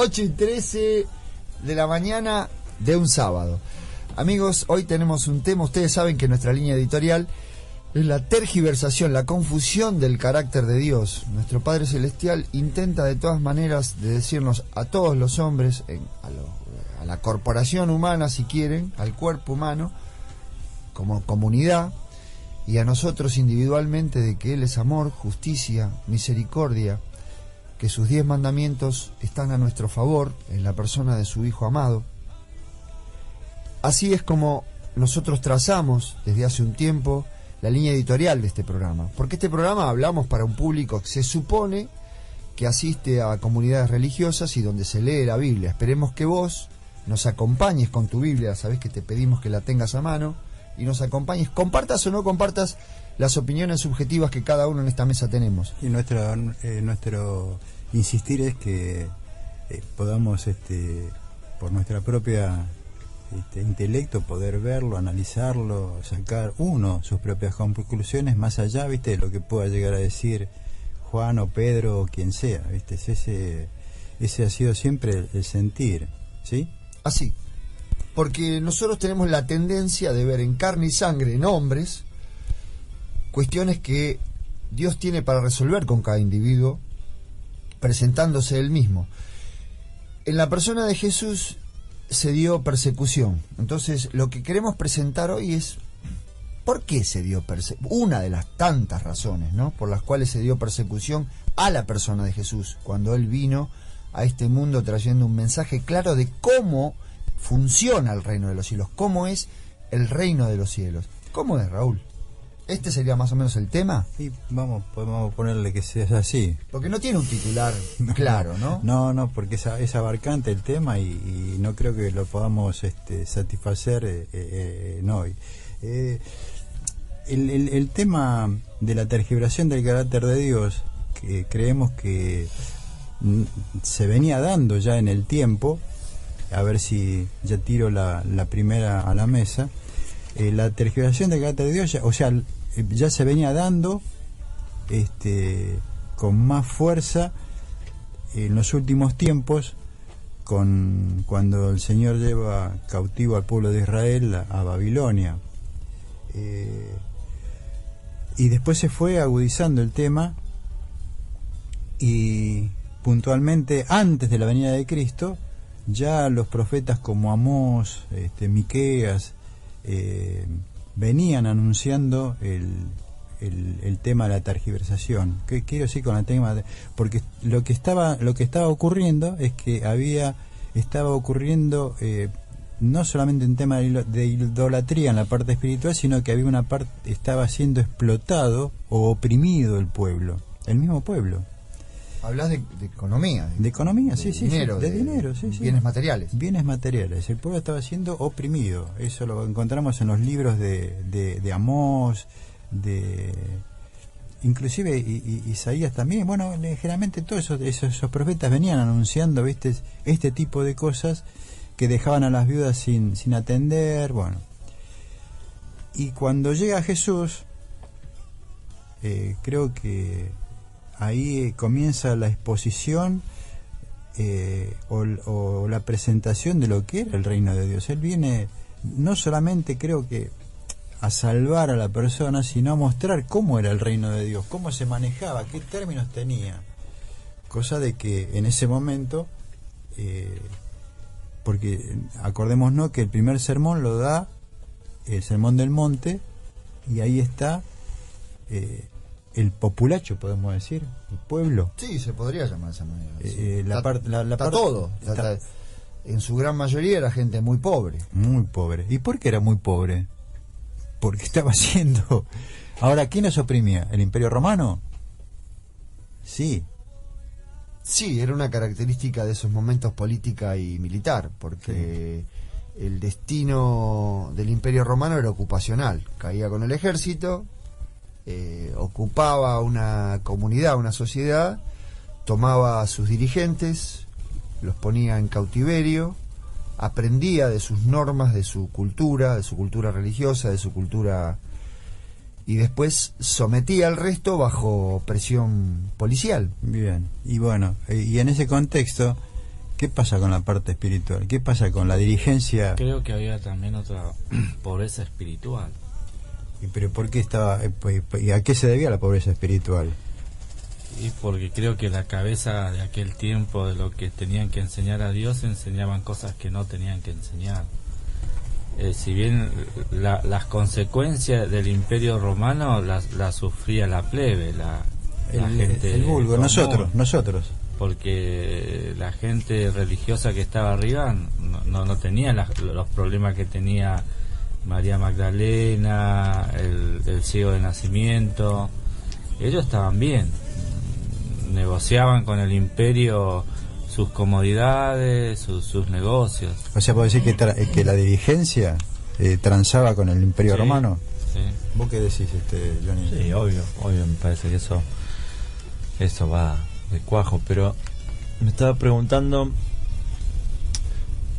8:13 de la mañana de un sábado. Amigos, hoy tenemos un tema. Ustedes saben que nuestra línea editorial es la tergiversación, la confusión del carácter de Dios. Nuestro Padre Celestial intenta de todas maneras de decirnos a todos los hombres, a la corporación humana, si quieren, al cuerpo humano, como comunidad, y a nosotros individualmente, de que Él es amor, justicia, misericordia, que sus 10 mandamientos están a nuestro favor en la persona de su Hijo amado. Así es como nosotros trazamos desde hace un tiempo la línea editorial de este programa, porque este programa hablamos para un público que se supone que asiste a comunidades religiosas y donde se lee la Biblia. Esperemos que vos nos acompañes con tu Biblia, sabés que te pedimos que la tengas a mano, y nos acompañes, compartas o no compartas las opiniones subjetivas que cada uno en esta mesa tenemos. Y nuestro insistir es que podamos, por nuestra propia intelecto, poder verlo, analizarlo, sacar sus propias conclusiones, más allá, de lo que pueda llegar a decir Juan o Pedro o quien sea, ese ha sido siempre el sentir, ¿sí? Así. Porque nosotros tenemos la tendencia de ver en carne y sangre, en hombres, cuestiones que Dios tiene para resolver con cada individuo, presentándose Él mismo. En la persona de Jesús se dio persecución. Entonces, lo que queremos presentar hoy es ¿por qué se dio persecución? Una de las tantas razones, ¿no?, por las cuales se dio persecución a la persona de Jesús, cuando Él vino a este mundo trayendo un mensaje claro de cómo funciona el reino de los cielos, cómo es el reino de los cielos. ¿Cómo es, Raúl? ¿Este sería más o menos el tema? Sí, podemos ponerle que sea así. Porque no tiene un titular claro, ¿no? No, porque es abarcante el tema y no creo que lo podamos satisfacer hoy. El tema de la tergiversación del carácter de Dios, que creemos que se venía dando ya en el tiempo. A ver si ya tiro la primera a la mesa. La tergiversación del carácter de Dios, ya se venía dando con más fuerza en los últimos tiempos, cuando el Señor lleva cautivo al pueblo de Israel a Babilonia. Y después se fue agudizando el tema, y puntualmente antes de la venida de Cristo, ya los profetas como Amós, Miqueas, venían anunciando el tema de la tergiversación. ¿Qué quiero decir con el tema? Porque lo que estaba ocurriendo es que estaba ocurriendo no solamente en tema de idolatría en la parte espiritual, sino que había una parte, estaba siendo explotado o oprimido el mismo pueblo. Hablas de economía. De economía, sí, dinero, de dinero, sí. Bienes materiales. Bienes materiales. El pueblo estaba siendo oprimido. Eso lo encontramos en los libros de Amós, inclusive Isaías también. Bueno, generalmente todos esos profetas venían anunciando, este tipo de cosas que dejaban a las viudas sin atender. Bueno. Y cuando llega Jesús, creo que ahí comienza la exposición o la presentación de lo que era el reino de Dios. Él viene no solamente, creo que, a salvar a la persona, sino a mostrar cómo era el reino de Dios, cómo se manejaba, qué términos tenía. Cosa de que en ese momento, porque acordémonos que el primer sermón lo da el Sermón del Monte, y ahí está el populacho, podemos decir, el pueblo. Sí, se podría llamar de esa manera. Está todo. En su gran mayoría era gente muy pobre. Muy pobre. ¿Y por qué era muy pobre? Porque estaba haciendo... Ahora, ¿quién los oprimía? ¿El Imperio Romano? Sí. Sí, era una característica de esos momentos política y militar, porque el destino del Imperio Romano era ocupacional. Caía con el ejército, ocupaba una comunidad, una sociedad, tomaba a sus dirigentes, los ponía en cautiverio, aprendía de sus normas, de su cultura religiosa, de su cultura, y después sometía al resto bajo presión policial. Bien, y bueno, y en ese contexto, ¿Qué pasa con la parte espiritual? ¿Qué pasa con la dirigencia? Creo que había también otra pobreza espiritual. ¿Pero por qué estaba? ¿Y a qué se debía la pobreza espiritual? Y porque creo que la cabeza de aquel tiempo, de lo que tenían que enseñar a Dios, enseñaban cosas que no tenían que enseñar. Si bien las consecuencias del Imperio Romano las sufría la plebe, la gente, el vulgo, común, nosotros. porque la gente religiosa que estaba arriba no tenía los problemas que tenía María Magdalena, el ciego de nacimiento. Ellos estaban bien, negociaban con el imperio sus comodidades, sus negocios. O sea, puedo decir que la dirigencia transaba con el Imperio Romano. Sí. ¿Vos qué decís, Johnny? Sí, obvio, me parece que eso va de cuajo, pero me estaba preguntando,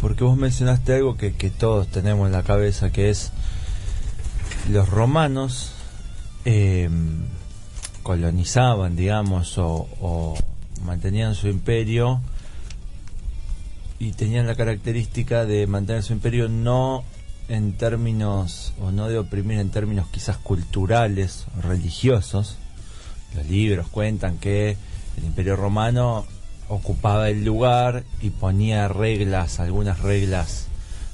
porque vos mencionaste algo que todos tenemos en la cabeza, que es los romanos colonizaban, digamos, o mantenían su imperio, y tenían la característica de mantener su imperio no en términos, o no de oprimir en términos quizás culturales o religiosos. Los libros cuentan que el Imperio Romano ocupaba el lugar y ponía reglas, algunas reglas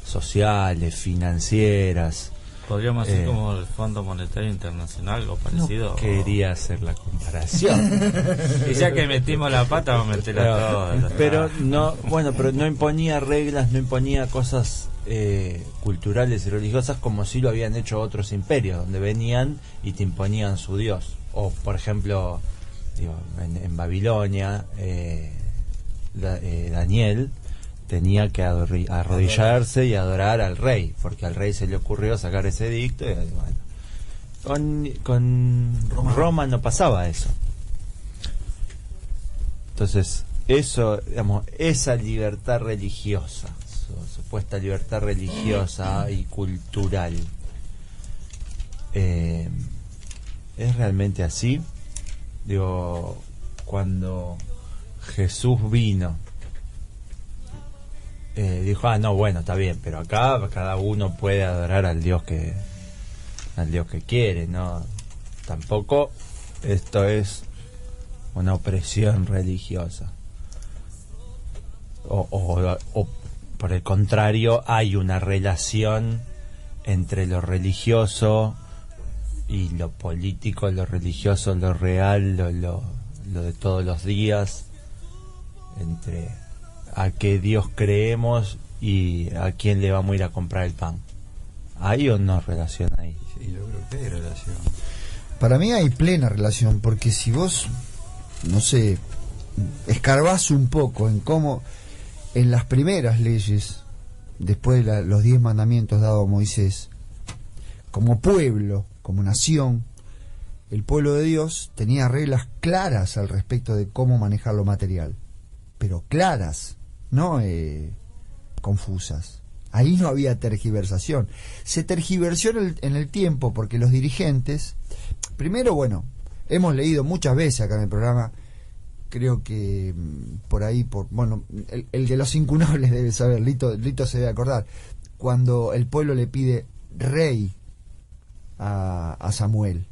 sociales, financieras. Podríamos decir como el Fondo Monetario Internacional o parecido. No quería hacer la comparación. Y ya que metimos la pata, vamos a meterla toda. Pero no imponía reglas, no imponía cosas culturales y religiosas como si lo habían hecho otros imperios, donde venían y te imponían su dios. O por ejemplo, en Babilonia, Daniel tenía que arrodillarse y adorar al rey, porque al rey se le ocurrió sacar ese edicto, y bueno, con Roma no pasaba eso. Entonces, eso, digamos, esa libertad religiosa, supuesta libertad religiosa y cultural, ¿es realmente así? Digo, cuando Jesús vino, dijo, no, bueno, está bien, pero acá cada uno puede adorar al Dios que quiere, ¿no? Tampoco esto es una opresión religiosa. O por el contrario, hay una relación entre lo religioso y lo político, lo religioso, lo real, lo de todos los días, entre a qué Dios creemos y a quién le vamos a ir a comprar el pan. ¿Hay o no relación ahí? Sí, yo creo que hay relación. Para mí hay plena relación, porque si vos, no sé, escarbás un poco en cómo, en las primeras leyes, después de los 10 mandamientos dados a Moisés, como pueblo, como nación, el pueblo de Dios tenía reglas claras al respecto de cómo manejar lo material, pero claras, no confusas. Ahí no había tergiversación. Se tergiversó en el tiempo porque los dirigentes, primero, bueno, hemos leído muchas veces acá en el programa, creo que por ahí, bueno, el de los incunables debe saber, Lito se debe acordar, cuando el pueblo le pide rey a Samuel,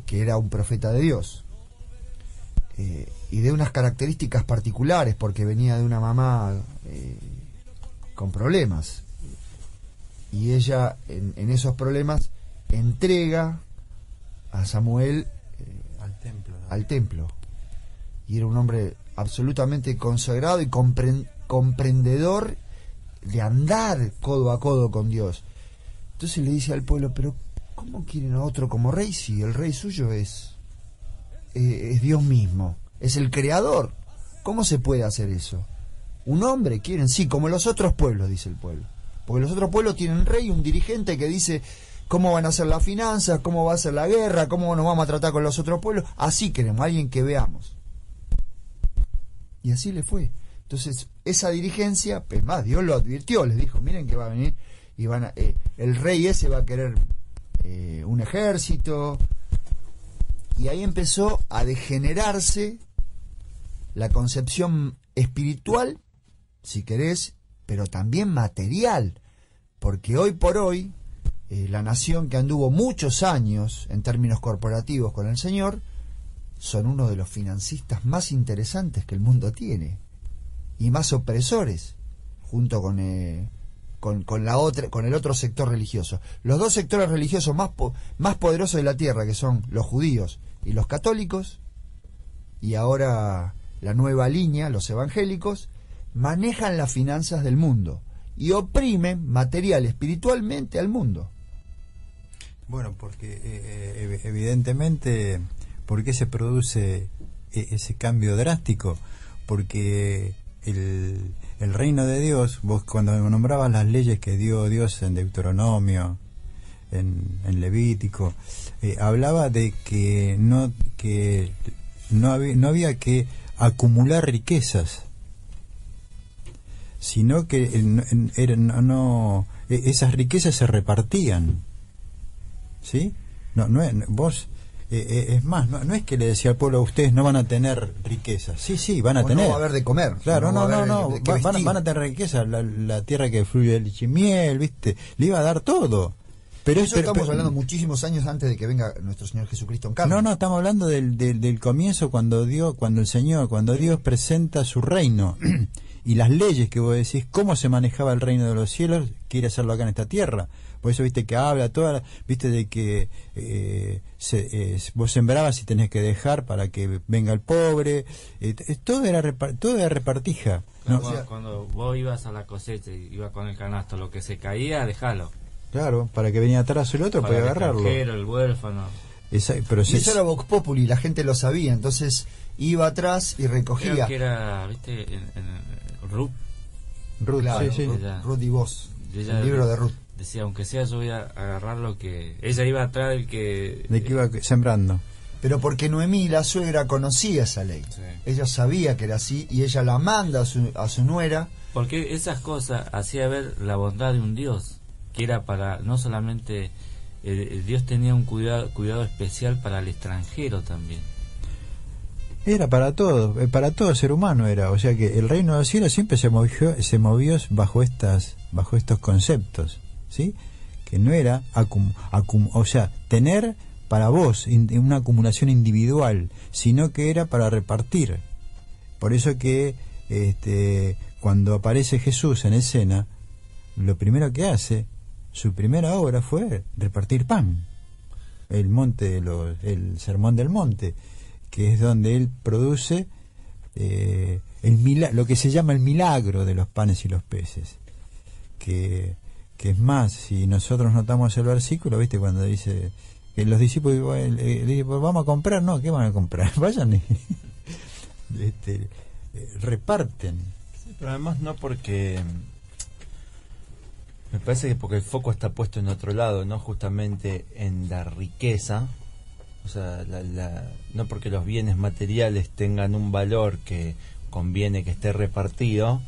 que era un profeta de Dios, y de unas características particulares, porque venía de una mamá con problemas, y ella en esos problemas entrega a Samuel al templo, y era un hombre absolutamente consagrado y comprendedor de andar codo a codo con Dios. Entonces le dice al pueblo, pero ¿cómo quieren a otro como rey si el rey suyo es Dios mismo, es el creador? ¿Cómo se puede hacer eso? Un hombre quieren, sí, como los otros pueblos, dice el pueblo, porque los otros pueblos tienen un rey, un dirigente que dice cómo van a ser las finanzas, cómo va a ser la guerra, cómo nos vamos a tratar con los otros pueblos. Así queremos, alguien que veamos. Y así le fue. Entonces esa dirigencia, pues más, Dios lo advirtió, les dijo, miren que va a venir y el rey ese va a querer un ejército, y ahí empezó a degenerarse la concepción espiritual si querés, pero también material, porque hoy por hoy la nación que anduvo muchos años en términos corporativos con el Señor son uno de los financistas más interesantes que el mundo tiene y más opresores, junto con el otro sector religioso. Los dos sectores religiosos más poderosos de la tierra, que son los judíos y los católicos, y ahora la nueva línea, los evangélicos, manejan las finanzas del mundo y oprimen material espiritualmente al mundo. Bueno, porque evidentemente, ¿por qué se produce ese cambio drástico? Porque el reino de Dios, vos cuando nombrabas las leyes que dio Dios en Deuteronomio, en Levítico, hablaba de que no había que acumular riquezas, sino que esas riquezas se repartían, ¿sí? Vos es más, no es que le decía al pueblo, ustedes no van a tener riquezas. Sí, van a tener. No va a haber de comer. Claro, no. Van a tener riquezas, la tierra que fluye leche y miel, ¿viste? Le iba a dar todo. Pero eso estamos hablando muchísimos años antes de que venga nuestro Señor Jesucristo en carne. No, estamos hablando del comienzo, cuando Dios presenta su reino y las leyes que vos decís, cómo se manejaba el reino de los cielos, quiere hacerlo acá en esta tierra. Por eso viste que habla viste de que vos sembrabas y tenés que dejar para que venga el pobre. Todo era repartija. ¿No? Cuando vos ibas a la cosecha y ibas con el canasto, lo que se caía, déjalo. Claro, para que venía atrás el otro podía agarrarlo. El huérfano. Y eso era Vox Populi, la gente lo sabía, entonces iba atrás y recogía. Creo que era, viste, en Ruth. Claro, sí. Ruth y Vos, el libro de Ruth. Decía, aunque sea, yo voy a agarrar lo que... Ella iba atrás del que... De que iba sembrando. Pero porque Noemí, la suegra, conocía esa ley. Sí. Ella sabía que era así y ella la manda a su nuera. Porque esas cosas hacía ver la bondad de un Dios, que era para, no solamente... Dios tenía un cuidado especial para el extranjero también. Era para todo ser humano era. O sea que el reino de los cielos siempre se movió bajo estos conceptos, ¿sí? Que no era tener para vos una acumulación individual, sino que era para repartir. Por eso que cuando aparece Jesús en escena, lo primero que hace, su primera obra fue repartir pan. El sermón del monte, que es donde él produce lo que se llama el milagro de los panes y los peces, que es más, si nosotros notamos el versículo, viste, cuando dice que los discípulos vamos a comprar, no, ¿qué van a comprar? Vayan y reparten. Sí, pero además no, porque me parece que porque el foco está puesto en otro lado, no justamente en la riqueza. O sea, no porque los bienes materiales tengan un valor que conviene que esté repartido,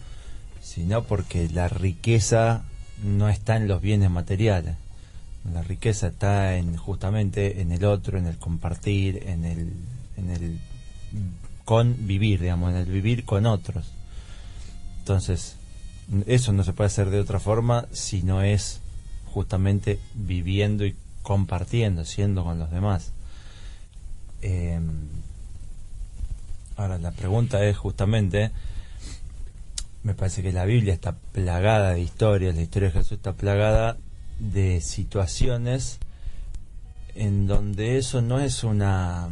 sino porque la riqueza no está en los bienes materiales. La riqueza está justamente en el otro, en el compartir, en el convivir, digamos, en el vivir con otros. Entonces, eso no se puede hacer de otra forma si no es justamente viviendo y compartiendo, siendo con los demás. Ahora la pregunta es justamente, me parece que la Biblia está plagada de historias, la historia de Jesús está plagada de situaciones en donde eso no es una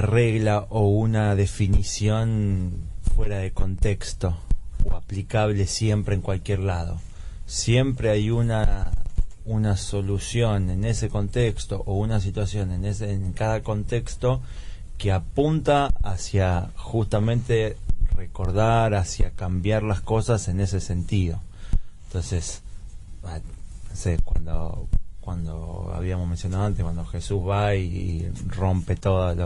regla o una definición fuera de contexto o aplicable siempre en cualquier lado. Siempre hay una solución en ese contexto o una situación en cada contexto que apunta hacia justamente recordar, hacia cambiar las cosas en ese sentido. Entonces, no sé, cuando habíamos mencionado antes, cuando Jesús va y rompe todas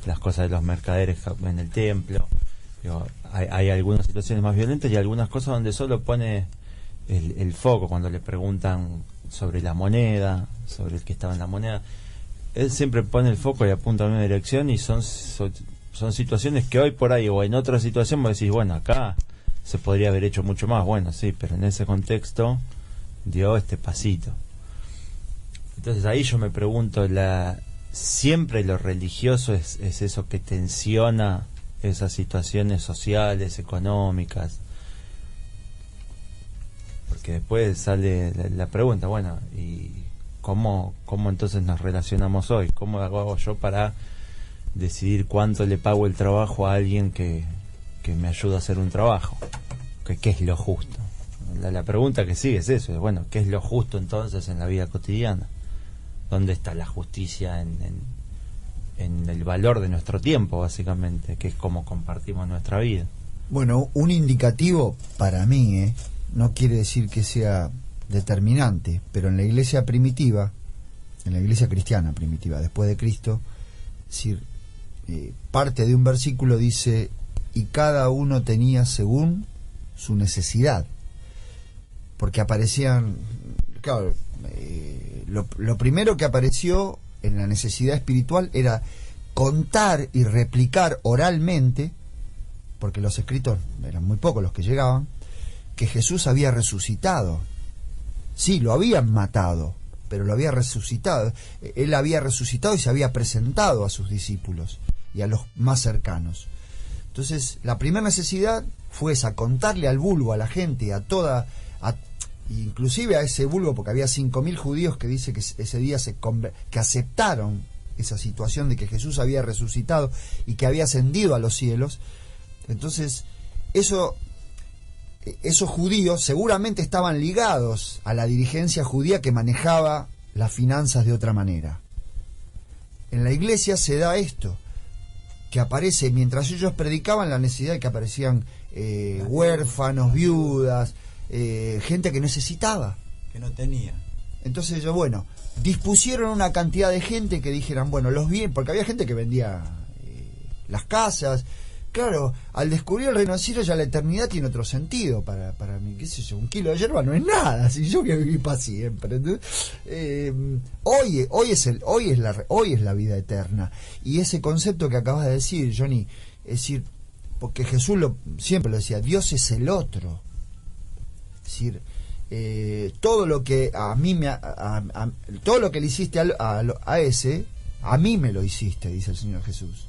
las cosas de los mercaderes en el templo, hay algunas situaciones más violentas y algunas cosas donde solo pone el foco. Cuando le preguntan sobre la moneda, sobre el que estaba en la moneda, él siempre pone el foco y apunta en una dirección, y son son situaciones que hoy por ahí o en otra situación vos decís, bueno, acá se podría haber hecho mucho más. Bueno, sí, pero en ese contexto dio este pasito. Entonces ahí yo me pregunto, siempre lo religioso es eso que tensiona esas situaciones sociales, económicas. Porque después sale la pregunta, bueno, ¿y cómo entonces nos relacionamos hoy? ¿Cómo hago yo para decidir cuánto le pago el trabajo a alguien que me ayuda a hacer un trabajo? ¿Qué es lo justo? La pregunta que sigue es eso, bueno, ¿qué es lo justo entonces en la vida cotidiana? ¿Dónde está la justicia en el valor de nuestro tiempo, básicamente, que es cómo compartimos nuestra vida? Bueno, un indicativo para mí, no quiere decir que sea determinante, pero en la iglesia primitiva, en la iglesia cristiana primitiva, después de Cristo, es decir, parte de un versículo dice, y cada uno tenía según su necesidad, porque aparecían, claro, lo primero que apareció en la necesidad espiritual era contar y replicar oralmente, porque los escritos eran muy pocos los que llegaban, que Jesús había resucitado. Sí, lo habían matado, pero lo había resucitado. Él había resucitado y se había presentado a sus discípulos y a los más cercanos. Entonces, la primera necesidad fue esa, contarle al vulgo, a la gente, inclusive a ese vulgo, porque había 5.000 judíos que dice que ese día que aceptaron esa situación de que Jesús había resucitado y que había ascendido a los cielos. Entonces, esos judíos seguramente estaban ligados a la dirigencia judía que manejaba las finanzas de otra manera. En la iglesia se da esto, que aparece, mientras ellos predicaban, la necesidad de que aparecían huérfanos, viudas, gente que necesitaba, que no tenía. Entonces ellos, bueno, dispusieron una cantidad de gente que dijeran, bueno, los bienes, porque había gente que vendía las casas. Claro, al descubrir el reino del cielo ya la eternidad tiene otro sentido para mí, qué sé yo, un kilo de hierba no es nada, si yo quiero vivir para siempre. Hoy es la vida eterna, y ese concepto que acabas de decir, Johnny, es decir, porque Jesús siempre lo decía, Dios es el otro. Es decir, todo lo que a mí todo lo que le hiciste a ese, a mí me lo hiciste, dice el Señor Jesús.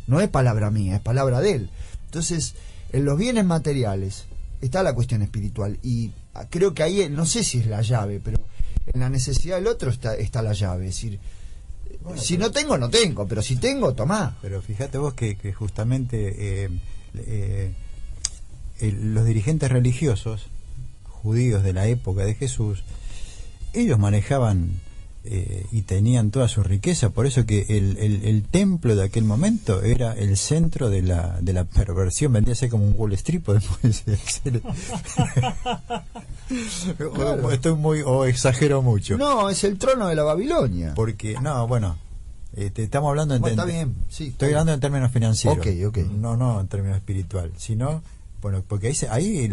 No es palabra mía, es palabra de Él. Entonces, en los bienes materiales está la cuestión espiritual, y creo que ahí, no sé si es la llave, pero en la necesidad del otro está la llave. Es decir, bueno, si no tengo, no tengo, pero si tengo, tomá. Pero fíjate vos que justamente los dirigentes religiosos judíos de la época de Jesús, ellos manejaban y tenían toda su riqueza, por eso que el templo de aquel momento era el centro de la perversión, vendría a ser como un Wall Street, podemos decir. Claro. Estoy o exagero mucho. No, es el trono de la Babilonia. Porque, no, bueno, estamos hablando está bien, sí, estoy hablando en términos financieros. Okay. No en términos espiritual, sino, bueno, porque ahí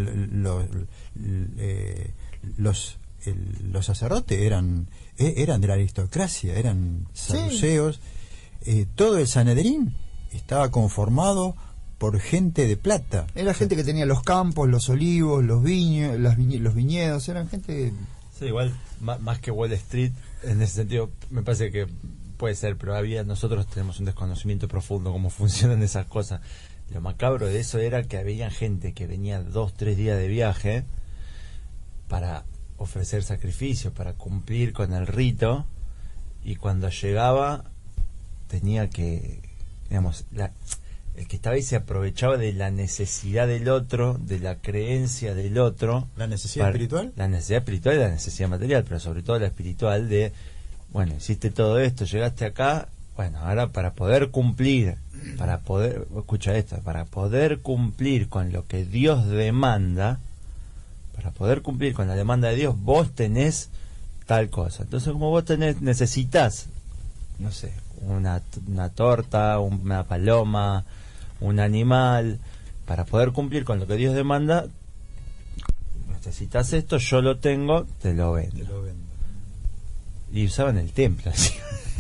los sacerdotes eran de la aristocracia, eran saduceos. Sí. Todo el Sanedrín estaba conformado por gente de plata. Era gente que tenía los campos, los olivos, los viñedos, eran gente... Sí, igual, más que Wall Street, en ese sentido, me parece que puede ser, pero nosotros tenemos un desconocimiento profundo cómo funcionan esas cosas. Lo macabro de eso era que había gente que venía 2-3 días de viaje para ofrecer sacrificios, para cumplir con el rito, y cuando llegaba tenía que, digamos, el que estaba ahí se aprovechaba de la necesidad del otro, de la creencia del otro. ¿La necesidad espiritual? La necesidad espiritual y la necesidad material, pero sobre todo la espiritual de, bueno, hiciste todo esto, llegaste acá, bueno, ahora para poder cumplir, para poder cumplir con lo que Dios demanda, para poder cumplir con la demanda de Dios, vos tenés tal cosa. Entonces, como vos necesitas, no sé, una torta, una paloma, un animal, para poder cumplir con lo que Dios demanda, necesitas esto, yo lo tengo, te lo vendo. Y usaban el templo,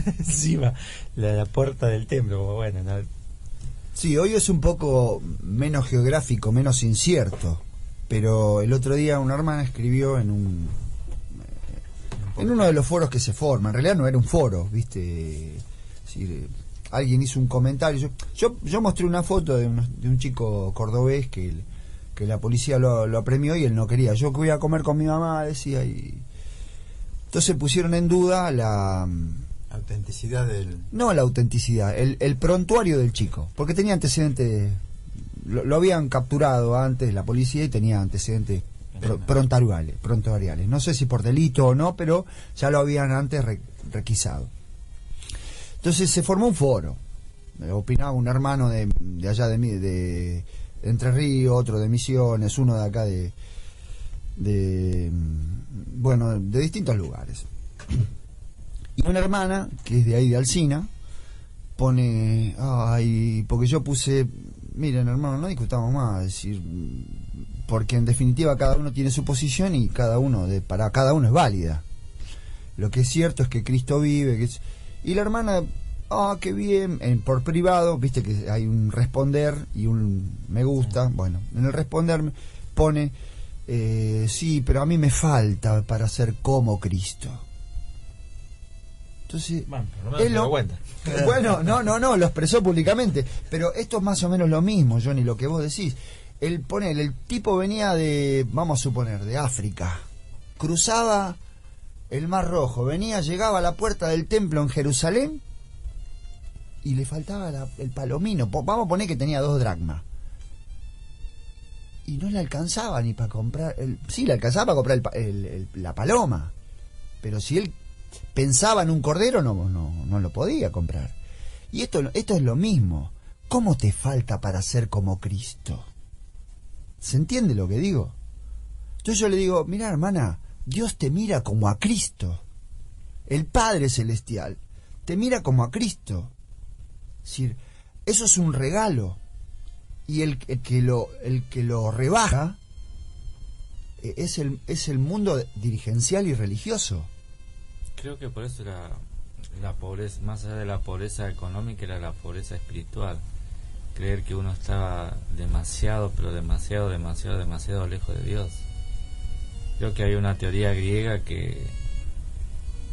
encima, la puerta del templo, como bueno, ¿no? Sí, hoy es un poco menos geográfico, menos incierto, pero el otro día una hermana escribió en uno de los foros que se forman. En realidad no era un foro, ¿viste? Es decir, alguien hizo un comentario. Yo mostré una foto de un chico cordobés que la policía lo apremió y él no quería. Yo que voy a comer con mi mamá, decía, y entonces pusieron en duda la autenticidad del... No la autenticidad, el prontuario del chico, porque tenía antecedentes, lo habían capturado antes la policía y tenía antecedentes prontuariales. No sé si por delito o no, pero ya lo habían antes requisado. Entonces se formó un foro. Opinaba un hermano de allá de Entre Ríos, otro de Misiones, uno de acá de distintos lugares. Y una hermana, que es de ahí de Alsina, pone, porque yo puse, miren hermano, no discutamos más, es decir, porque en definitiva cada uno tiene su posición y para cada uno es válida. Lo que es cierto es que Cristo vive, y la hermana, qué bien, por privado, viste que hay un responder y un me gusta, bueno, en el responder pone, sí, pero a mí me falta para ser como Cristo. Entonces, bueno, no, lo expresó públicamente, pero esto es más o menos lo mismo, Johnny, lo que vos decís. El tipo venía vamos a suponer, de África, cruzaba el Mar Rojo, llegaba a la puerta del templo en Jerusalén y le faltaba el palomino, vamos a poner que tenía 2 dracmas. Y no le alcanzaba ni para comprar, sí le alcanzaba para comprar la paloma, pero si él pensaba en un cordero no lo podía comprar. Y esto es lo mismo. ¿Cómo te falta para ser como Cristo? ¿Se entiende lo que digo? Entonces yo le digo, mira hermana, Dios te mira como a Cristo. El Padre Celestial te mira como a Cristo. Es decir, eso es un regalo. Y el que lo rebaja es el mundo dirigencial y religioso. Creo que por eso la pobreza, más allá de la pobreza económica, era la pobreza espiritual. Creer que uno estaba demasiado lejos de Dios. Creo que hay una teoría griega que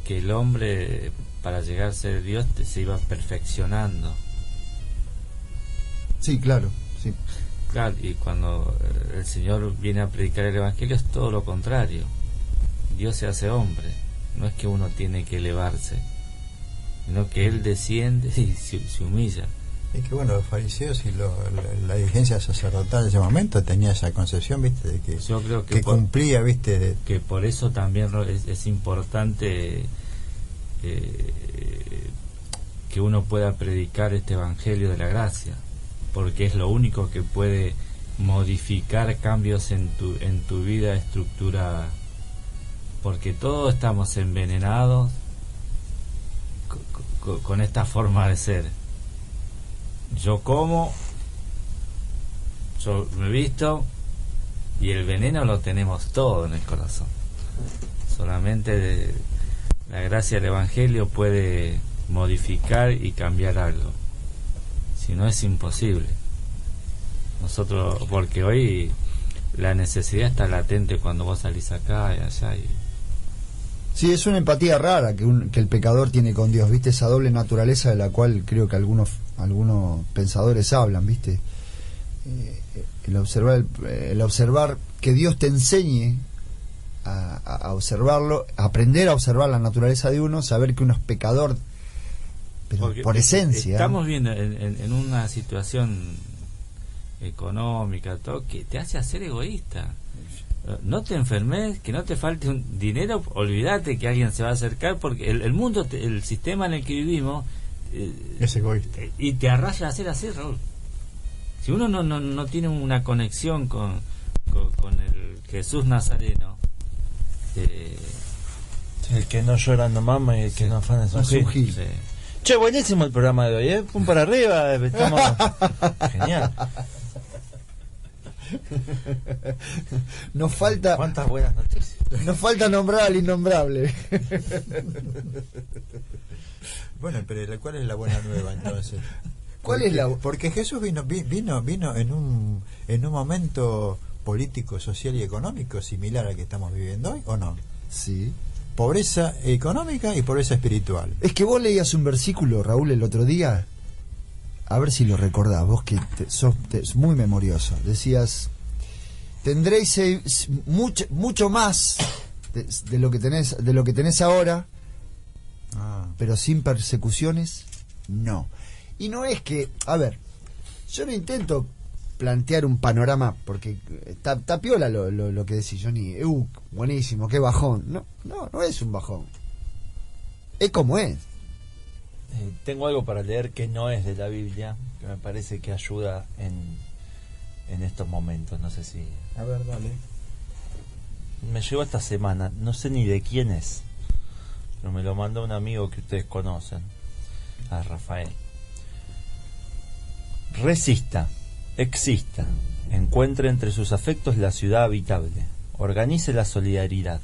el hombre, para llegar a ser Dios, se iba perfeccionando. Sí, claro, sí. Claro, y cuando el Señor viene a predicar el Evangelio es todo lo contrario. Dios se hace hombre. No es que uno tiene que elevarse, sino que Él desciende y se humilla. Es que bueno, los fariseos y la dirigencia sacerdotal de ese momento tenía esa concepción, viste, de que yo creo que cumplía, viste, que por eso también es importante que uno pueda predicar este Evangelio de la gracia, porque es lo único que puede modificar cambios en tu vida estructurada, porque todos estamos envenenados con esta forma de ser. Yo como, yo me visto, y el veneno lo tenemos todo en el corazón. Solamente la gracia del Evangelio puede modificar y cambiar algo. Si no, es imposible. Nosotros, porque hoy la necesidad está latente cuando vos salís acá y allá. Sí, es una empatía rara que el pecador tiene con Dios, ¿viste? Esa doble naturaleza de la cual creo que algunos pensadores hablan, ¿viste? El observar que Dios te enseñe a observarlo, aprender a observar la naturaleza de uno, saber que uno es pecador, pero porque por esencia. Estamos viendo en una situación económica, todo, que te hace ser egoísta. No te enfermes, que no te falte un dinero, olvídate que alguien se va a acercar, porque el mundo, el sistema en el que vivimos es egoísta y te arrastra a ser así, Raúl. Si uno no tiene una conexión con el Jesús Nazareno, el que no llora no mama y el que no afana es un gil. Sí. Che, buenísimo el programa de hoy, ¿eh? Pum para arriba, estamos genial. Nos falta. ¿Cuántas buenas noticias? Nos falta nombrar al innombrable. Bueno, pero ¿cuál es la buena nueva entonces? ¿Cuál es la...? Porque Jesús vino en un momento político, social y económico similar al que estamos viviendo hoy, ¿o no? Sí. Pobreza económica y pobreza espiritual. Es que vos leías un versículo, Raúl, el otro día, a ver si lo recordás, vos que sos muy memorioso. Decías, tendréis mucho más de lo que tenés ahora, pero sin persecuciones, no. Y no es que, a ver, yo no intento plantear un panorama, porque está piola lo que decís, Johnny, buenísimo, qué bajón. No es un bajón. Es como es. Tengo algo para leer que no es de la Biblia, que me parece que ayuda en estos momentos, no sé si... A ver, dale. Me llegó esta semana, no sé ni de quién es, pero me lo mandó un amigo que ustedes conocen, a Rafael. Resista, exista, encuentre entre sus afectos la ciudad habitable, organice la solidaridad,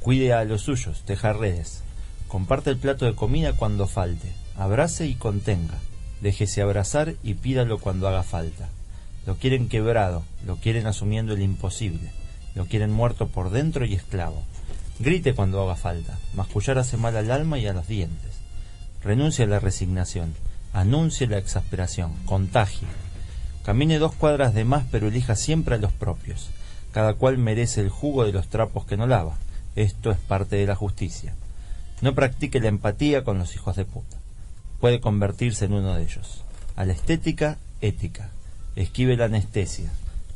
cuide a los suyos, teja redes, comparte el plato de comida cuando falte, abrace y contenga, déjese abrazar y pídalo cuando haga falta. Lo quieren quebrado, lo quieren asumiendo el imposible, lo quieren muerto por dentro y esclavo. Grite cuando haga falta, mascullar hace mal al alma y a los dientes. Renuncie a la resignación, anuncie la exasperación, contagie. Camine 2 cuadras de más, pero elija siempre a los propios. Cada cual merece el jugo de los trapos que no lava. Esto es parte de la justicia. No practique la empatía con los hijos de puta. Puede convertirse en uno de ellos. A la estética, ética. Esquive la anestesia.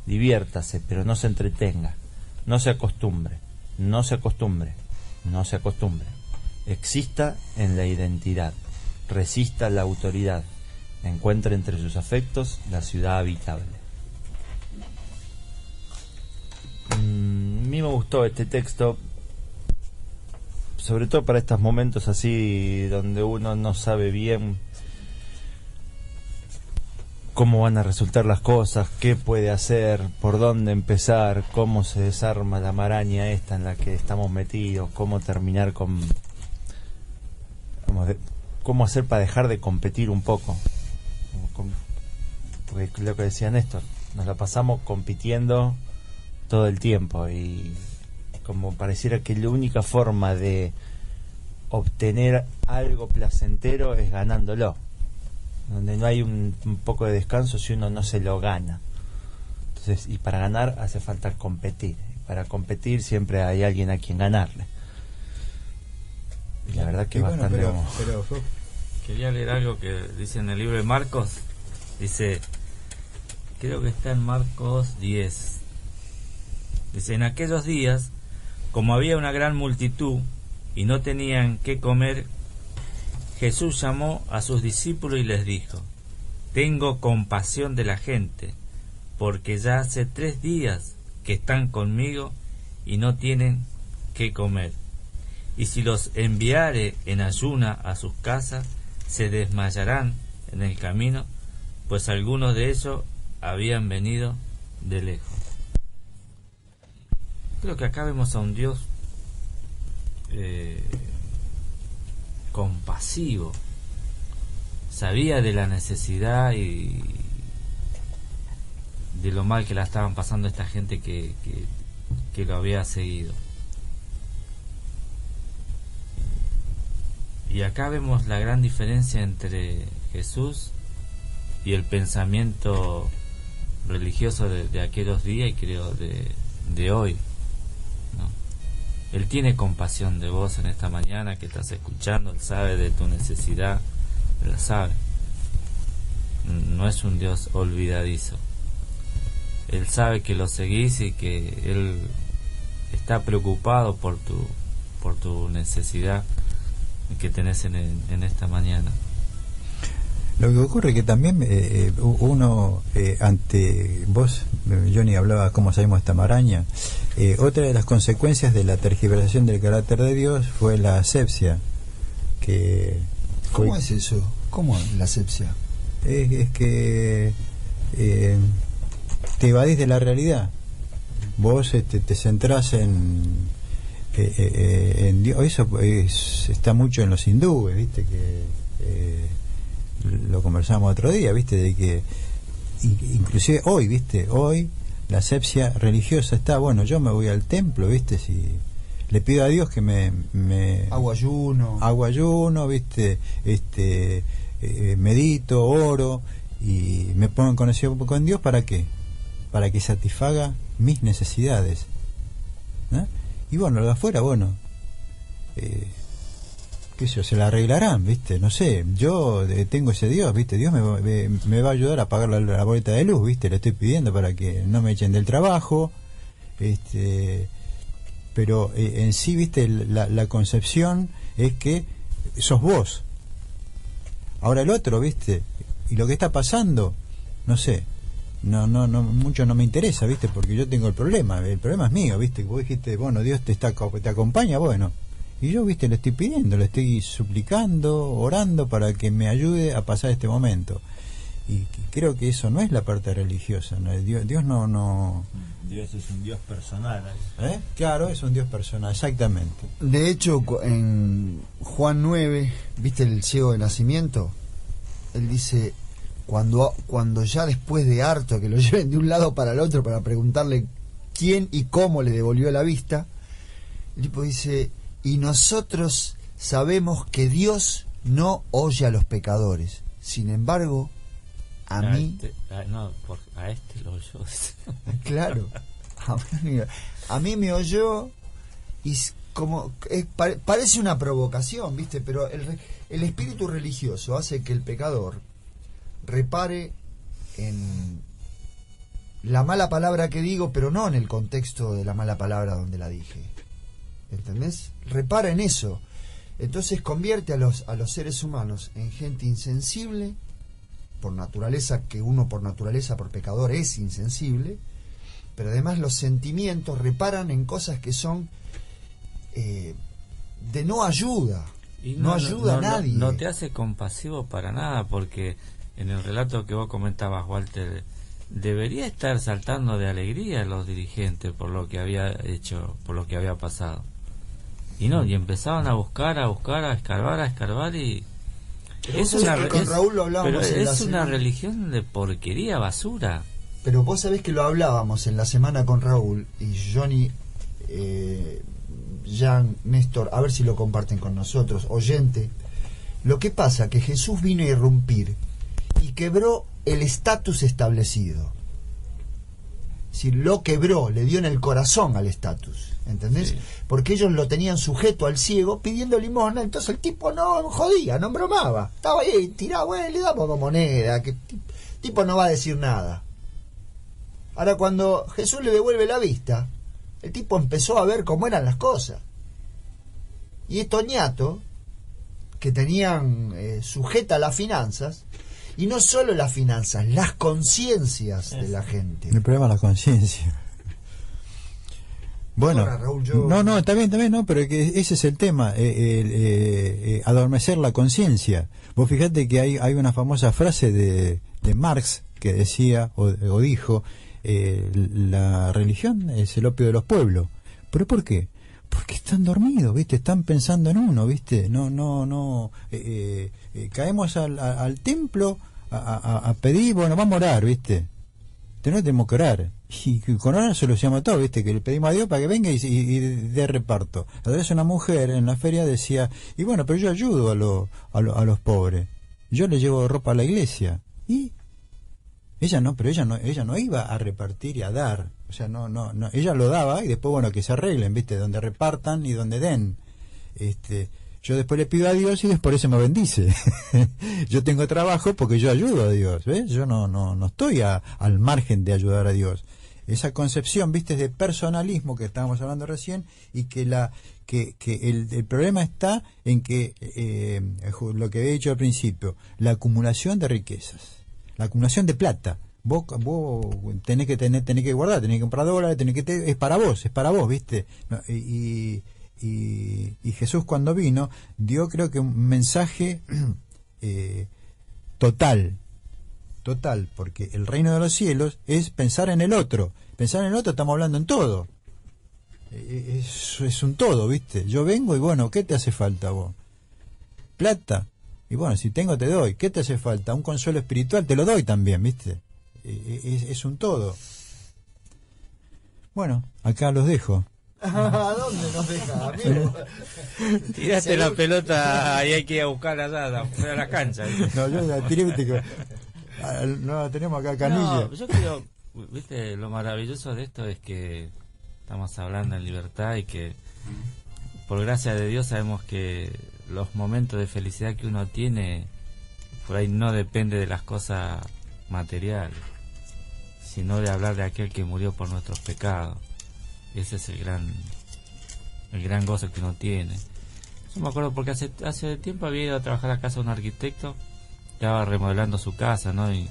Diviértase, pero no se entretenga. No se acostumbre. No se acostumbre. No se acostumbre. Exista en la identidad. Resista la autoridad. Encuentre entre sus afectos la ciudad habitable. A mí me gustó este texto, sobre todo para estos momentos así donde uno no sabe bien cómo van a resultar las cosas, qué puede hacer, por dónde empezar, cómo se desarma la maraña esta en la que estamos metidos, cómo terminar cómo hacer para dejar de competir un poco. Porque lo que decía Néstor, nos la pasamos compitiendo todo el tiempo y como pareciera que la única forma de obtener algo placentero es ganándolo, donde no hay un poco de descanso si uno no se lo gana. Entonces, y para ganar hace falta competir, y para competir siempre hay alguien a quien ganarle, y la verdad que bueno, bastante pero Quería leer algo que dice en el libro de Marcos. Dice, creo que está en Marcos 10. Dice, en aquellos días, como había una gran multitud y no tenían qué comer, Jesús llamó a sus discípulos y les dijo, tengo compasión de la gente, porque ya hace 3 días que están conmigo y no tienen qué comer. Y si los enviare en ayuna a sus casas, se desmayarán en el camino, pues algunos de ellos habían venido de lejos. Creo que acá vemos a un Dios compasivo. Sabía de la necesidad y de lo mal que la estaban pasando esta gente que lo había seguido. Y acá vemos la gran diferencia entre Jesús y el pensamiento religioso de aquellos días y creo de hoy, ¿no? Él tiene compasión de vos en esta mañana que estás escuchando, Él sabe de tu necesidad, Él la sabe. No es un Dios olvidadizo. Él sabe que lo seguís y que Él está preocupado por tu necesidad que tenés en esta mañana. Lo que ocurre es que también uno, ante vos, Johnny, hablaba cómo salimos de esta maraña. Otra de las consecuencias de la tergiversación del carácter de Dios fue la asepsia. ¿Cómo es eso? ¿Cómo la asepsia? Es que te evadís de la realidad. Vos te centrás en Dios. Eso está mucho en los hindúes, ¿viste? Que lo conversamos otro día, ¿viste? De que inclusive hoy, ¿viste? Hoy la asepsia religiosa está, bueno, yo me voy al templo, ¿viste? Si le pido a Dios que me hago ayuno, ¿viste? Medito, oro y me pongo en conexión con Dios, ¿para qué? Para que satisfaga mis necesidades, ¿no? Y bueno, lo de afuera, bueno, qué sé yo, se la arreglarán, ¿viste? No sé, yo tengo ese Dios, ¿viste? Dios me va a ayudar a pagar la boleta de luz, ¿viste? Le estoy pidiendo para que no me echen del trabajo, pero en sí, ¿viste? La concepción es que sos vos. Ahora el otro, ¿viste? Y lo que está pasando, no sé, no mucho no me interesa, ¿viste? Porque yo tengo el problema es mío, ¿viste? Vos dijiste, bueno, Dios te acompaña, bueno, y yo, ¿viste? Le estoy pidiendo, le estoy suplicando, orando para que me ayude a pasar este momento. Y creo que eso no es la parte religiosa, ¿no? Dios no... Dios es un Dios personal. Claro, es un Dios personal, exactamente. De hecho, en Juan 9, ¿viste el ciego de nacimiento? Él dice, cuando ya después de harto que lo lleven de un lado para el otro para preguntarle quién y cómo le devolvió la vista, el tipo dice, y nosotros sabemos que Dios no oye a los pecadores, sin embargo a mí lo oyó. Claro, a mí me oyó, y como parece una provocación, ¿viste? Pero el espíritu religioso hace que el pecador repare en la mala palabra que digo, pero no en el contexto de la mala palabra donde la dije, ¿entendés? Repara en eso. Entonces convierte a los seres humanos en gente insensible por naturaleza, que uno por naturaleza, por pecador, es insensible, pero además los sentimientos reparan en cosas que son de no ayuda. Y no ayuda a nadie. No te hace compasivo para nada, porque en el relato que vos comentabas, Walter, debería estar saltando de alegría los dirigentes por lo que había hecho, por lo que había pasado. Y no, y empezaban a buscar, a escarbar y... Con Raúl lo hablábamos pero en la es una semana. religión de porquería, basura. Pero vos sabés que lo hablábamos en la semana con Raúl y Johnny, Jean, Néstor, a ver si lo comparten con nosotros, oyente. Lo que pasa que Jesús vino a irrumpir y quebró el estatus establecido. Si lo quebró, le dio en el corazón al estatus, ¿entendés? Sí. Porque ellos lo tenían sujeto al ciego pidiendo limosna, entonces el tipo no jodía, no bromaba, estaba ahí tirado, bueno, le damos 2 monedas, que tipo no va a decir nada. Ahora cuando Jesús le devuelve la vista, el tipo empezó a ver cómo eran las cosas. Y estos ñatos, que tenían sujeta las finanzas, y no solo las finanzas, las conciencias de la gente. El problema es la conciencia. Bueno, ahora, Raúl, no, está bien, no, pero que ese es el tema, adormecer la conciencia. Vos fijate que hay una famosa frase de Marx que decía o dijo, la religión es el opio de los pueblos. ¿Pero por qué? Porque están dormidos, ¿viste? Están pensando en uno, ¿viste? Caemos al templo a pedir, bueno, vamos a orar, ¿viste? Tenemos que orar. Y con orar solucionamos todo, ¿viste? Que le pedimos a Dios para que venga y dé reparto. La otra vez una mujer en la feria decía, y bueno, pero yo ayudo a los pobres. Yo le llevo ropa a la iglesia. Y ella no iba a repartir y a dar. O sea, no, ella lo daba y después, bueno, que se arreglen, ¿viste? Donde repartan y donde den. Yo después le pido a Dios y después eso me bendice. Yo tengo trabajo porque yo ayudo a Dios, ¿ves? Yo no estoy al margen de ayudar a Dios. Esa concepción, ¿viste? De personalismo que estábamos hablando recién, y que el problema está en que lo que había dicho al principio, la acumulación de riquezas, la acumulación de plata. Vos tenés que guardar, tenés que comprar dólares, es para vos, ¿viste? Y Jesús, cuando vino, dio, creo que un mensaje total, porque el reino de los cielos es pensar en el otro. Pensar en el otro, estamos hablando en todo. Es un todo, ¿viste? Yo vengo y bueno, ¿qué te hace falta a vos? Plata. Y bueno, si tengo te doy. ¿Qué te hace falta? Un consuelo espiritual, te lo doy también, ¿viste? Es un todo. Bueno, acá los dejo. ¿A dónde nos deja, amigo? Tiraste la pelota y hay que ir a buscarla allá, fuera de la cancha. No, yo la tiré, viste, no la tenemos acá, Canilla. No, yo creo, viste, lo maravilloso de esto es que estamos hablando en libertad y que por gracia de Dios sabemos que los momentos de felicidad que uno tiene por ahí no depende de las cosas materiales, sino de hablar de aquel que murió por nuestros pecados. Ese es el gran gozo que uno tiene. Yo me acuerdo porque hace tiempo había ido a trabajar a casa de un arquitecto, estaba remodelando su casa, ¿no? Y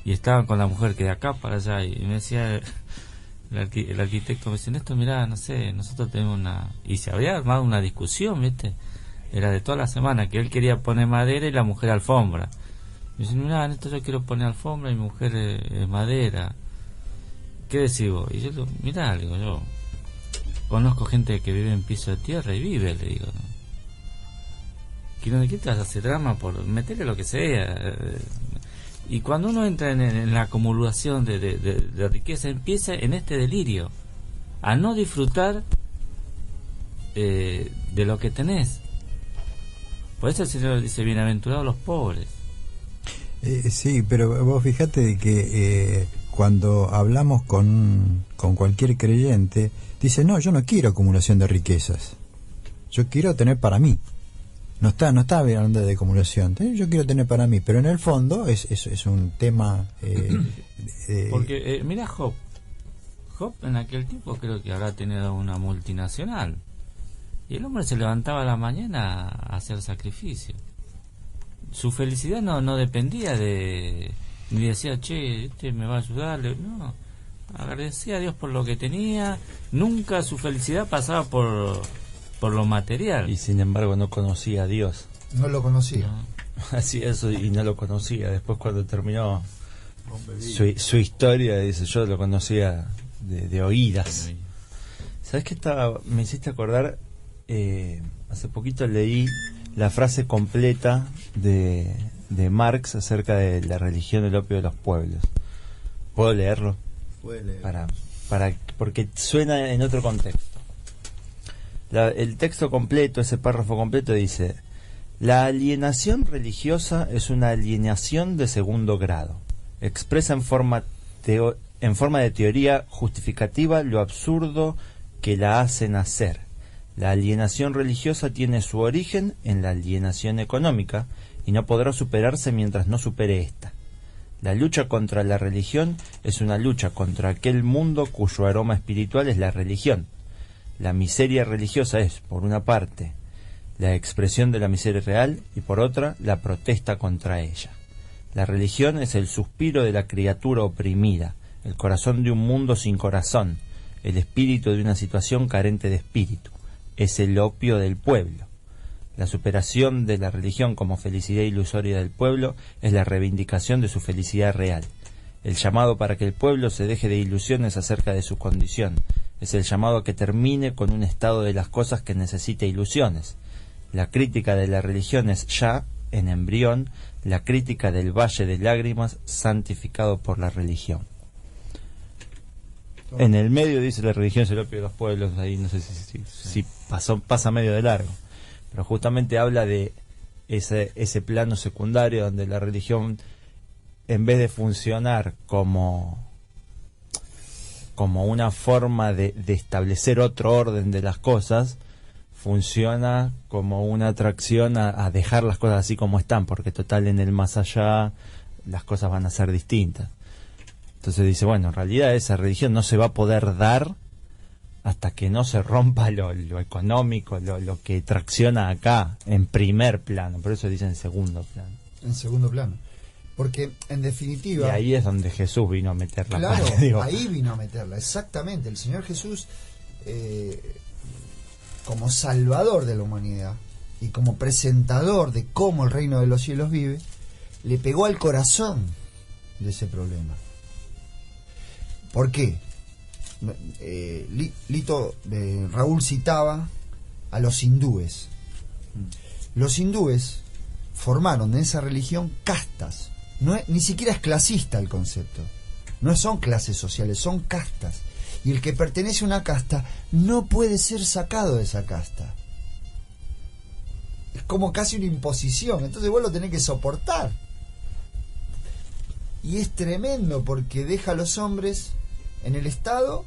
estaban con la mujer que de acá para allá, y me decía el arquitecto, me dice, Néstor, mirá, no sé, nosotros tenemos y se había armado una discusión, ¿viste? Era de toda la semana, que él quería poner madera y la mujer alfombra. Me dice, mirá, Néstor, yo quiero poner alfombra y mi mujer es madera. ¿Qué decís vos? Y yo, mirá, le digo, yo conozco gente que vive en piso de tierra y vive, le digo, ¿no? ¿Qué te vas a hacer drama por meterle lo que sea? Y cuando uno entra en la acumulación de riqueza, empieza en este delirio a no disfrutar de lo que tenés. Por eso el Señor dice, bienaventurados los pobres. Sí, pero vos fijate de que cuando hablamos con cualquier creyente, dice, no, yo no quiero acumulación de riquezas, yo quiero tener para mí. No está hablando de acumulación, yo quiero tener para mí, pero en el fondo es un tema... Porque, mira Job en aquel tiempo creo que habrá tenido una multinacional, y el hombre se levantaba a la mañana a hacer sacrificio. Su felicidad no dependía ni decía, che, este me va a ayudar, no, agradecía a Dios por lo que tenía, nunca su felicidad pasaba por lo material. Y sin embargo no conocía a Dios. No lo conocía. No. Así eso, y no lo conocía. Después cuando terminó su historia, dice, yo lo conocía de oídas. ¿Sabes qué me hiciste acordar? Hace poquito leí la frase completa de Marx acerca de la religión del opio de los pueblos. ¿Puedo leerlo? Puede leer. Porque suena en otro contexto. El texto completo, ese párrafo completo dice: la alienación religiosa es una alienación de segundo grado. Expresa en forma de teoría justificativa lo absurdo que la hace nacer. La alienación religiosa tiene su origen en la alienación económica y no podrá superarse mientras no supere esta. La lucha contra la religión es una lucha contra aquel mundo cuyo aroma espiritual es la religión. La miseria religiosa es, por una parte, la expresión de la miseria real y por otra, la protesta contra ella. La religión es el suspiro de la criatura oprimida, el corazón de un mundo sin corazón, el espíritu de una situación carente de espíritu. Es el opio del pueblo. La superación de la religión como felicidad ilusoria del pueblo es la reivindicación de su felicidad real. El llamado para que el pueblo se deje de ilusiones acerca de su condición es el llamado a que termine con un estado de las cosas que necesite ilusiones. La crítica de la religión es ya, en embrión, la crítica del valle de lágrimas santificado por la religión. En el medio dice la religión es el opio de los pueblos, ahí no sé si pasa medio de largo, pero justamente habla de ese plano secundario donde la religión, en vez de funcionar como una forma de establecer otro orden de las cosas, funciona como una atracción a dejar las cosas así como están, porque total en el más allá las cosas van a ser distintas. Entonces dice, bueno, en realidad esa religión no se va a poder dar hasta que no se rompa lo económico, lo que tracciona acá, en primer plano. Por eso dice en segundo plano. En segundo plano. Porque, en definitiva... Y ahí es donde Jesús vino a meter la claro, pata, digo. Ahí vino a meterla, exactamente. El Señor Jesús, como salvador de la humanidad y como presentador de cómo el reino de los cielos vive, le pegó al corazón de ese problema. ¿Por qué? Raúl citaba a los hindúes. Los hindúes formaron en esa religión castas. Ni siquiera es clasista el concepto. No son clases sociales, son castas. Y el que pertenece a una casta no puede ser sacado de esa casta. Es como casi una imposición. Entonces vos lo tenés que soportar. Y es tremendo porque deja a los hombres en el estado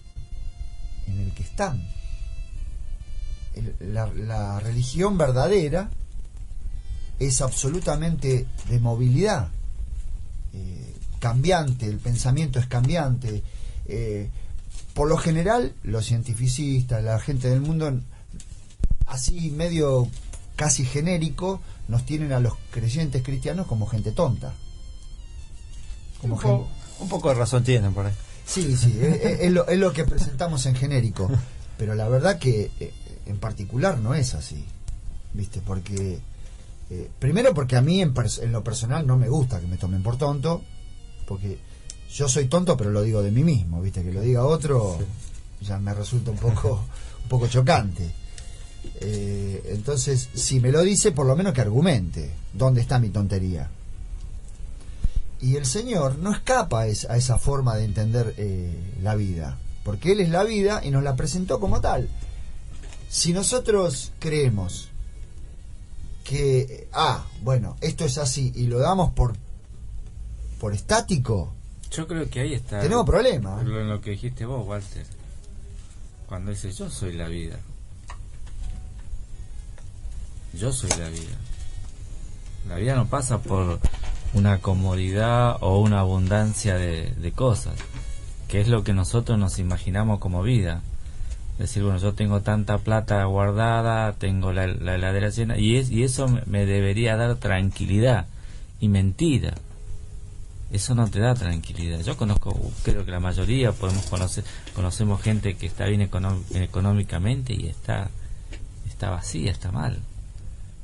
en el que están. La religión verdadera es absolutamente de movilidad, cambiante, el pensamiento es cambiante. Por lo general, los cientificistas, la gente del mundo, así medio casi genérico, nos tienen a los creyentes cristianos como gente tonta. Como un poco de razón tienen por ahí. Sí, es lo que presentamos en genérico, pero la verdad que en particular no es así, ¿viste? Porque primero porque a mí en lo personal no me gusta que me tomen por tonto, porque yo soy tonto, pero lo digo de mí mismo, ¿viste? Que lo diga otro ya me resulta un poco chocante. Entonces, si me lo dice, por lo menos que argumente dónde está mi tontería. Y el Señor no escapa a esa forma de entender la vida, porque Él es la vida y nos la presentó como tal. Si nosotros creemos que, bueno, esto es así y lo damos por estático, yo creo que ahí está. Tenemos problemas. En lo que dijiste vos, Walter, cuando dices yo soy la vida. Yo soy la vida. La vida no pasa por una comodidad o una abundancia de cosas, que es lo que nosotros nos imaginamos como vida. Decir, bueno, yo tengo tanta plata guardada, tengo la heladera llena, y eso me debería dar tranquilidad. Y mentira, eso no te da tranquilidad. Yo creo que la mayoría conocemos gente que está bien económicamente y está vacía, está mal,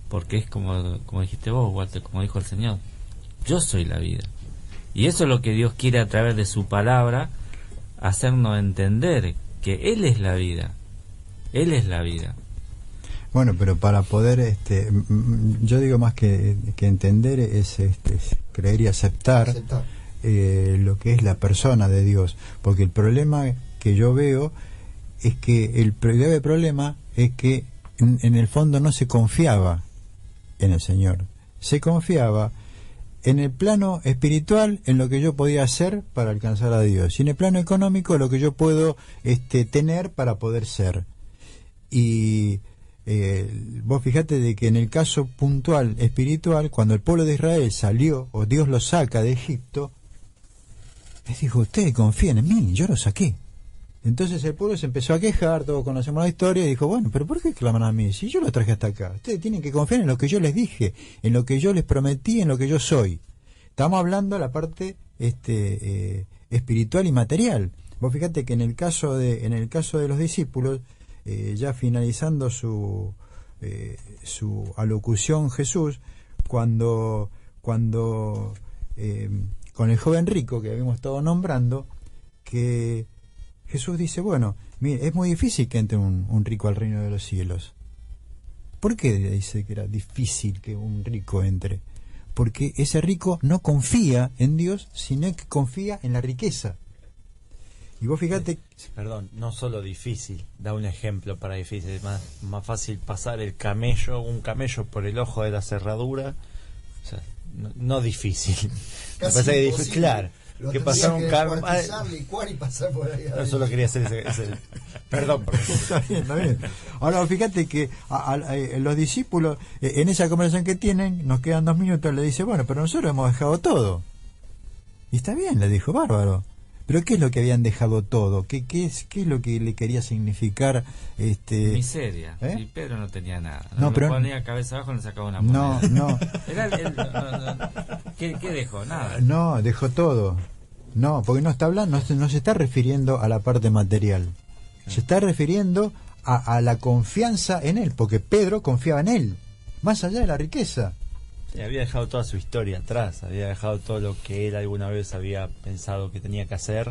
porque es como dijiste vos, Walter, como dijo el Señor, yo soy la vida. Y eso es lo que Dios quiere a través de su palabra, hacernos entender que Él es la vida. Él es la vida. Bueno, pero para poder, yo digo más que entender es creer y aceptar. Lo que es la persona de Dios. Porque el problema que yo veo es que el grave problema es que en el fondo no se confiaba en el Señor. Se confiaba en el plano espiritual, en lo que yo podía hacer para alcanzar a Dios, y en el plano económico, lo que yo puedo tener para poder ser. Y vos fijate de que en el caso puntual espiritual, cuando el pueblo de Israel salió, o Dios lo saca de Egipto, les dijo, ustedes confíen en mí, yo lo saqué. Entonces el pueblo se empezó a quejar, todos conocemos la historia, y dijo, bueno, pero ¿por qué claman a mí? Si yo lo traje hasta acá. Ustedes tienen que confiar en lo que yo les dije, en lo que yo les prometí, en lo que yo soy. Estamos hablando de la parte espiritual y material. Vos fíjate que en el caso de los discípulos, ya finalizando su alocución Jesús, cuando con el joven rico que habíamos estado nombrando, que Jesús dice, bueno, mire, es muy difícil que entre un rico al reino de los cielos. ¿Por qué dice que era difícil que un rico entre? Porque ese rico no confía en Dios, sino que confía en la riqueza. Y vos fíjate... Perdón, no solo difícil, da un ejemplo para difícil, es más fácil pasar un camello por el ojo de la cerradura, o sea, no difícil. Me parece que difícil, claro. Que pasar un camello, licuar y pasar por ahí. No, solo quería hacer ese perdón. Está bien. Ahora fíjate que los discípulos, en esa conversación que tienen, nos quedan 2 minutos, le dice, bueno, pero nosotros hemos dejado todo. Y está bien, le dijo, bárbaro. Pero ¿qué es lo que habían dejado todo? ¿Qué es lo que le quería significar? Miseria. Y Pedro no tenía nada. No, pero ponía cabeza abajo y le sacaba una moneda. No. ¿Qué dejó? Nada. No, dejó todo. No, porque no está hablando, no se está refiriendo a la parte material. Se está refiriendo a la confianza en él, porque Pedro confiaba en él, más allá de la riqueza. Había dejado toda su historia atrás, había dejado todo lo que él alguna vez había pensado que tenía que hacer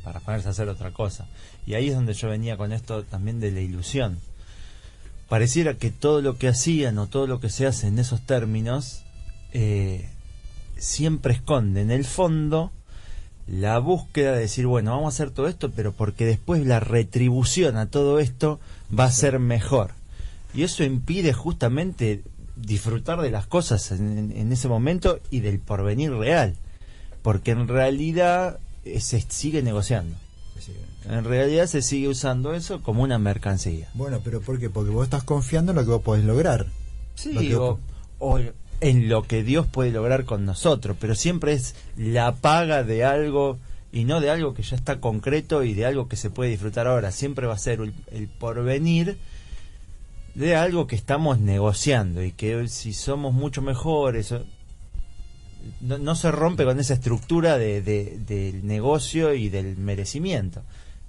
para ponerse a hacer otra cosa. Y ahí es donde yo venía con esto también de la ilusión. Pareciera que todo lo que hacían o todo lo que se hace en esos términos siempre esconde en el fondo la búsqueda de decir, bueno, vamos a hacer todo esto, pero porque después la retribución a todo esto va a ser mejor. Y eso impide justamente disfrutar de las cosas en ese momento y del porvenir real, porque en realidad se sigue negociando. En realidad se sigue usando eso como una mercancía. Bueno, pero ¿por qué? Porque vos estás confiando en lo que vos podés lograr. Sí, o en lo que Dios puede lograr con nosotros, pero siempre es la paga de algo y no de algo que ya está concreto y de algo que se puede disfrutar ahora. Siempre va a ser el porvenir de algo que estamos negociando y que si somos mucho mejores, no se rompe con esa estructura del negocio y del merecimiento.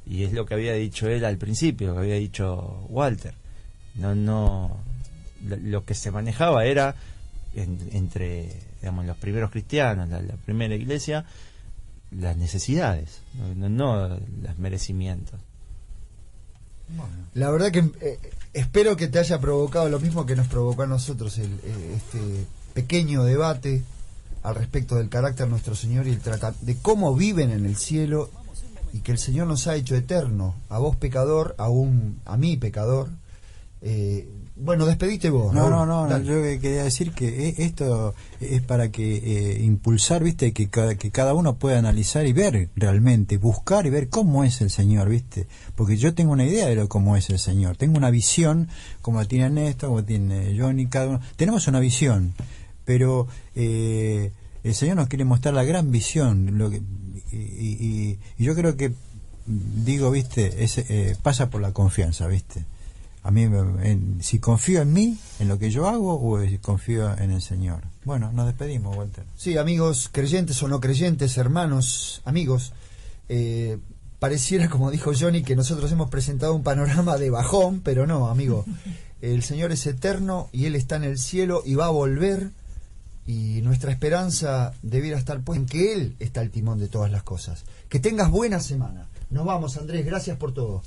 Y es lo que había dicho él al principio, lo que había dicho Walter. Lo que se manejaba era entre, digamos, los primeros cristianos, la primera iglesia, las necesidades, no los merecimientos. Bueno. La verdad que espero que te haya provocado lo mismo que nos provocó a nosotros este pequeño debate al respecto del carácter de nuestro Señor y de cómo viven en el cielo, y que el Señor nos ha hecho eterno, a vos pecador, a mí pecador. Bueno, despedite vos. No, yo quería decir que esto es para que impulsar, viste, que cada uno pueda analizar y ver realmente, buscar y ver cómo es el Señor, viste, porque yo tengo una idea de cómo es el Señor, tengo una visión, como tiene Néstor, como tiene Johnny, cada uno, tenemos una visión, pero el Señor nos quiere mostrar la gran visión, y yo creo que, digo, viste, pasa por la confianza, viste. A mí, si confío en mí, en lo que yo hago, o si confío en el Señor. Bueno, nos despedimos, Walter. Sí, amigos, creyentes o no creyentes, hermanos, amigos, pareciera, como dijo Johnny, que nosotros hemos presentado un panorama de bajón, pero no, amigo. El Señor es eterno y Él está en el cielo y va a volver, y nuestra esperanza debiera estar pues en que Él está al timón de todas las cosas. Que tengas buena semana. Nos vamos, Andrés, gracias por todo.